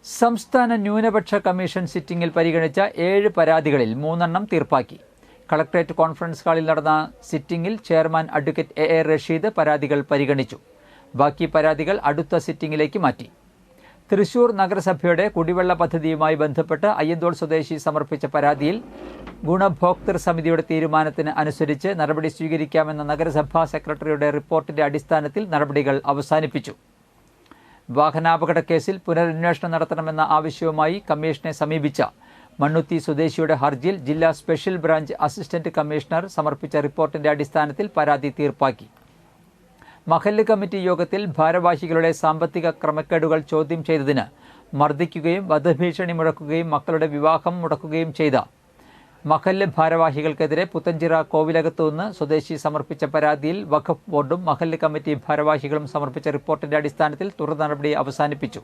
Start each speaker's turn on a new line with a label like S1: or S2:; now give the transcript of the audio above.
S1: സംസ്ഥാന ന്യൂനപക്ഷ കമ്മീഷൻ സിറ്റിംഗിൽ പരിഗണിച്ച 7 പരാതികളിൽ 3 തീർപ്പാക്കി. കളക്ടറേറ്റ് കോൺഫറൻസ് ഹാളിൽ നടന്ന സിറ്റിംഗിൽ ചെയർമാൻ അഡ്വക്കേറ്റ് എ റഷീദ് പരാതികൾ പരിഗണിച്ചു. ബാക്കി പരാതികൾ അടുത്ത സിറ്റിംഗിലേക്ക് മാറ്റി. തൃശൂർ നഗരസഭയുടെ കുടിവെള്ള പദ്ധതിയുമായി ബന്ധപ്പെട്ട് അയ്യന്തോൾ സ്വദേശി സമർപ്പിച്ച പരാതിയിൽ ഗുണഭോക്തൃ സമിതിയുടെ തീരുമാനത്തിന് അനുസരിച്ച് നടപടി സ്വീകരിക്കാമെന്ന നഗരസഭാ സെക്രട്ടറിയുടെ റിപ്പോർട്ടിന്റെ അടിസ്ഥാനത്തിൽ നടപടികൾ അവസാനിപ്പിച്ചു. വാഹനാപകട കേസിൽ പുനരന്വേഷണം നടത്തണമെന്ന ആവശ്യവുമായി കമ്മീഷനെ സമീപിച്ച മണ്ണുത്തി സ്വദേശിയുടെ ഹർജിയിൽ ജില്ലാ സ്പെഷ്യൽ ബ്രാഞ്ച് അസിസ്റ്റന്റ് കമ്മീഷണർ സമർപ്പിച്ച റിപ്പോർട്ടിന്റെ അടിസ്ഥാനത്തിൽ പരാതി തീർപ്പാക്കി. മഹല്ല് കമ്മിറ്റി യോഗത്തിൽ ഭാരവാഹികളുടെ സാമ്പത്തിക ക്രമക്കേടുകൾ ചോദ്യം ചെയ്തതിന് മർദ്ദിക്കുകയും വധഭീഷണി മുഴക്കുകയും മക്കളുടെ വിവാഹം മുടക്കുകയും ചെയ്ത മഹല്ല് ഭാരവാഹികൾക്കെതിരെ പുത്തഞ്ചിറ കോവിലകത്തുനിന്ന് സ്വദേശി സമർപ്പിച്ച പരാതിയിൽ വഖഫ് ബോർഡും മഹല്ല് കമ്മിറ്റി ഭാരവാഹികളും സമർപ്പിച്ച റിപ്പോർട്ടിന്റെ അടിസ്ഥാനത്തിൽ തുടർ നടപടി അവസാനിപ്പിച്ചു.